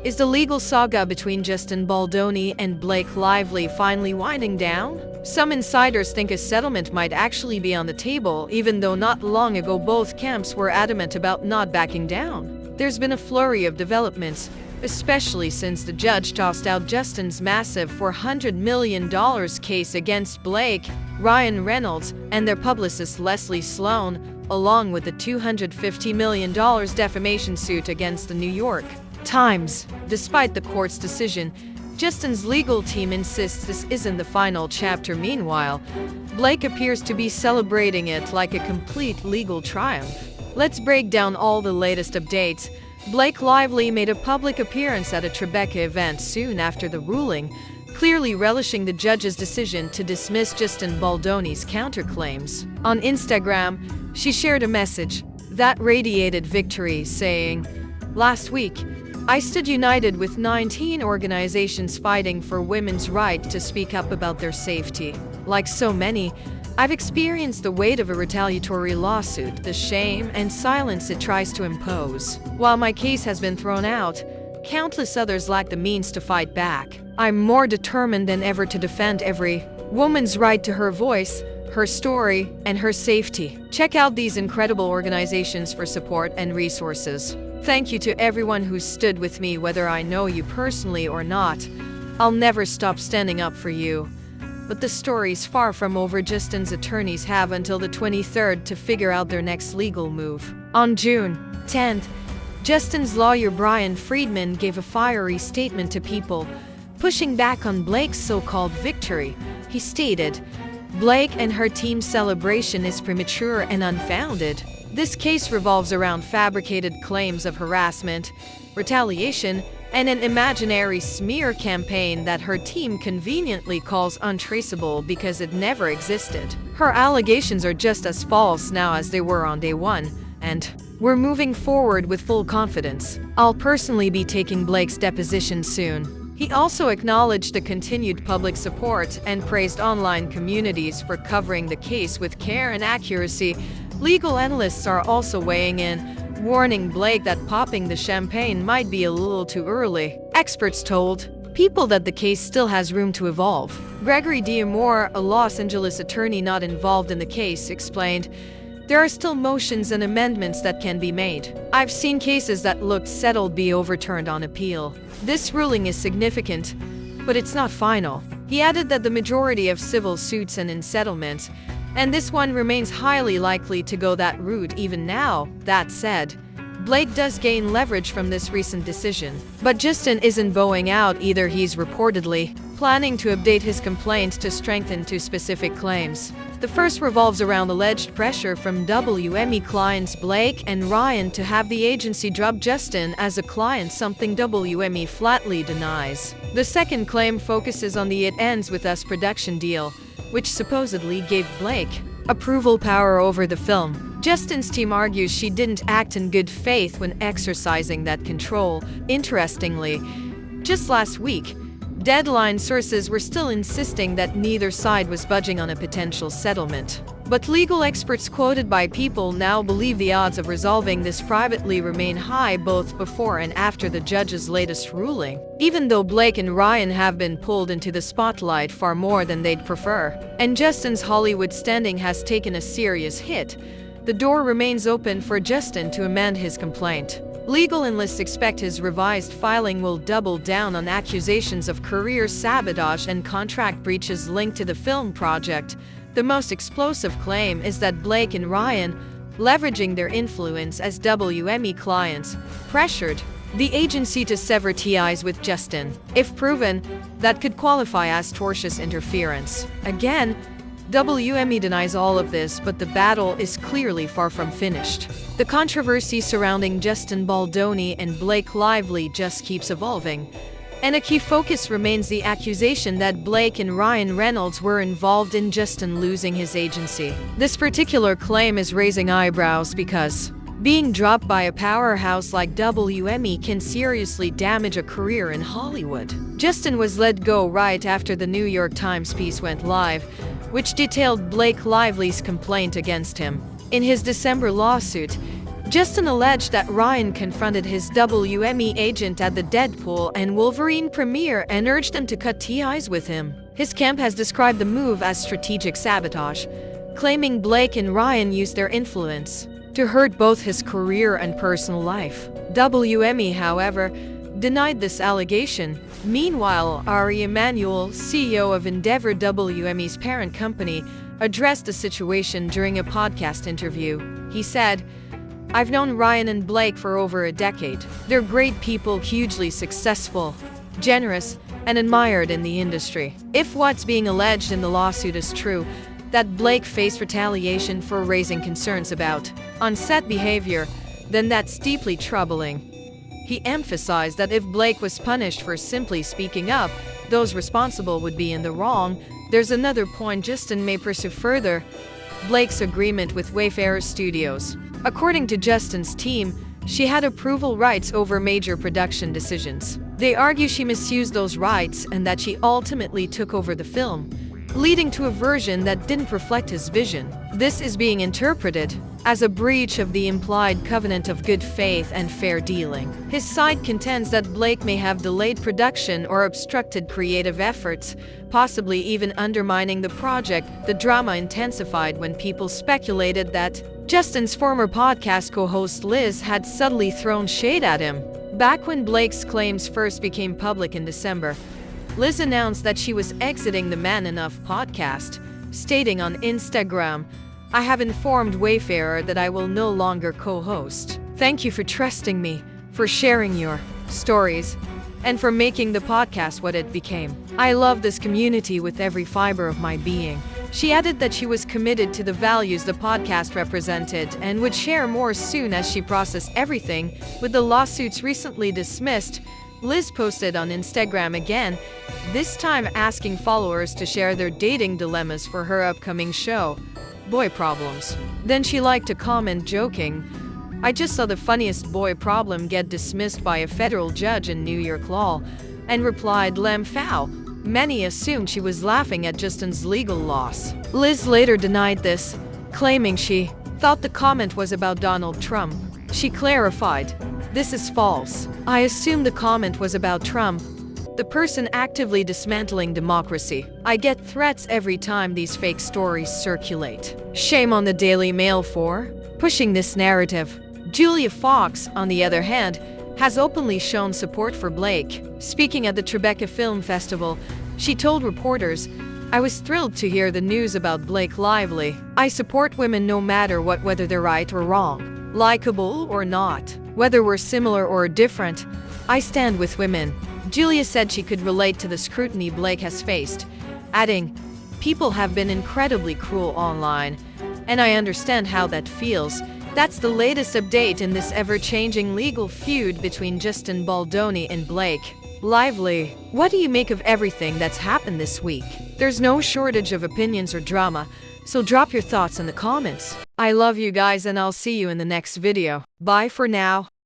Is the legal saga between Justin Baldoni and Blake Lively finally winding down? Some insiders think a settlement might actually be on the table, even though not long ago both camps were adamant about not backing down. There's been a flurry of developments, especially since the judge tossed out Justin's massive $400 million case against Blake, Ryan Reynolds, and their publicist Leslie Sloan, along with the $250 million defamation suit against the New York Times. Despite the court's decision, Justin's legal team insists this isn't the final chapter. Meanwhile, Blake appears to be celebrating it like a complete legal triumph. Let's break down all the latest updates. Blake Lively made a public appearance at a Tribeca event soon after the ruling, clearly relishing the judge's decision to dismiss Justin Baldoni's counterclaims. On Instagram, she shared a message that radiated victory, saying, "Last week, I stood united with 19 organizations fighting for women's right to speak up about their safety. Like so many, I've experienced the weight of a retaliatory lawsuit, the shame and silence it tries to impose. While my case has been thrown out, countless others lack the means to fight back. I'm more determined than ever to defend every woman's right to her voice, her story, and her safety. Check out these incredible organizations for support and resources. Thank you to everyone who stood with me, whether I know you personally or not. I'll never stop standing up for you." But the story's far from over. Justin's attorneys have until the 23rd to figure out their next legal move. On June 10th, Justin's lawyer Brian Friedman gave a fiery statement to People, pushing back on Blake's so-called victory. He stated, "Blake and her team's celebration is premature and unfounded. This case revolves around fabricated claims of harassment, retaliation, and an imaginary smear campaign that her team conveniently calls untraceable because it never existed. Her allegations are just as false now as they were on day one, and we're moving forward with full confidence. I'll personally be taking Blake's deposition soon." He also acknowledged the continued public support and praised online communities for covering the case with care and accuracy. Legal analysts are also weighing in, warning Blake that popping the champagne might be a little too early. Experts told People that the case still has room to evolve. Gregory Diamore, a Los Angeles attorney not involved in the case, explained, "There are still motions and amendments that can be made. I've seen cases that looked settled be overturned on appeal. This ruling is significant, but it's not final." He added that the majority of civil suits end in settlements, and this one remains highly likely to go that route even now. That said, Blake does gain leverage from this recent decision. But Justin isn't bowing out either. He's reportedly planning to update his complaint to strengthen two specific claims. The first revolves around alleged pressure from WME clients Blake and Ryan to have the agency drop Justin as a client, something WME flatly denies. The second claim focuses on the It Ends With Us production deal, which supposedly gave Blake approval power over the film. Justin's team argues she didn't act in good faith when exercising that control. Interestingly, just last week, Deadline sources were still insisting that neither side was budging on a potential settlement. But legal experts quoted by People now believe the odds of resolving this privately remain high both before and after the judge's latest ruling. Even though Blake and Ryan have been pulled into the spotlight far more than they'd prefer, and Justin's Hollywood standing has taken a serious hit, the door remains open for Justin to amend his complaint. Legal analysts expect his revised filing will double down on accusations of career sabotage and contract breaches linked to the film project. The most explosive claim is that Blake and Ryan, leveraging their influence as WME clients, pressured the agency to sever ties with Justin. If proven, that could qualify as tortious interference. Again, WME denies all of this, but the battle is clearly far from finished. The controversy surrounding Justin Baldoni and Blake Lively just keeps evolving, and a key focus remains the accusation that Blake and Ryan Reynolds were involved in Justin losing his agency. This particular claim is raising eyebrows because being dropped by a powerhouse like WME can seriously damage a career in Hollywood. Justin was let go right after the New York Times piece went live, which detailed Blake Lively's complaint against him. In his December lawsuit, Justin alleged that Ryan confronted his WME agent at the Deadpool and Wolverine premiere and urged him to cut ties with him. His camp has described the move as strategic sabotage, claiming Blake and Ryan used their influence to hurt both his career and personal life. WME, however, denied this allegation. Meanwhile, Ari Emanuel, CEO of Endeavor, WME's parent company, addressed the situation during a podcast interview. He said, "I've known Ryan and Blake for over a decade. They're great people, hugely successful, generous, and admired in the industry. If what's being alleged in the lawsuit is true, that Blake faced retaliation for raising concerns about on-set behavior, then that's deeply troubling." He emphasized that if Blake was punished for simply speaking up, those responsible would be in the wrong. There's another point Justin may pursue further: Blake's agreement with Wayfarer Studios. According to Justin's team, she had approval rights over major production decisions. They argue she misused those rights and that she ultimately took over the film, leading to a version that didn't reflect his vision. This is being interpreted as a breach of the implied covenant of good faith and fair dealing. His side contends that Blake may have delayed production or obstructed creative efforts, possibly even undermining the project. The drama intensified when people speculated that Justin's former podcast co-host Liz had subtly thrown shade at him. Back when Blake's claims first became public in December, Liz announced that she was exiting the Man Enough podcast, stating on Instagram, "I have informed Wayfarer that I will no longer co-host. Thank you for trusting me, for sharing your stories, and for making the podcast what it became. I love this community with every fiber of my being." She added that she was committed to the values the podcast represented and would share more soon as she processed everything. With the lawsuits recently dismissed, Liz posted on Instagram again, this time asking followers to share their dating dilemmas for her upcoming show, Boy Problems. Then she liked to comment joking, "I just saw the funniest boy problem get dismissed by a federal judge in New York law," and replied, "Lem foul." Many assumed she was laughing at Justin's legal loss. Liz later denied this, claiming she thought the comment was about Donald Trump. She clarified, "This is false. I assumed the comment was about Trump, the person actively dismantling democracy. I get threats every time these fake stories circulate. Shame on the Daily Mail for pushing this narrative." Julia Fox, on the other hand, has openly shown support for Blake. Speaking at the Tribeca Film Festival, she told reporters, "I was thrilled to hear the news about Blake Lively. I support women no matter what, whether they're right or wrong, likable or not, whether we're similar or different. I stand with women." Julia said she could relate to the scrutiny Blake has faced, adding, "People have been incredibly cruel online, and I understand how that feels." That's the latest update in this ever-changing legal feud between Justin Baldoni and Blake Lively. What do you make of everything that's happened this week? There's no shortage of opinions or drama, so drop your thoughts in the comments. I love you guys and I'll see you in the next video. Bye for now.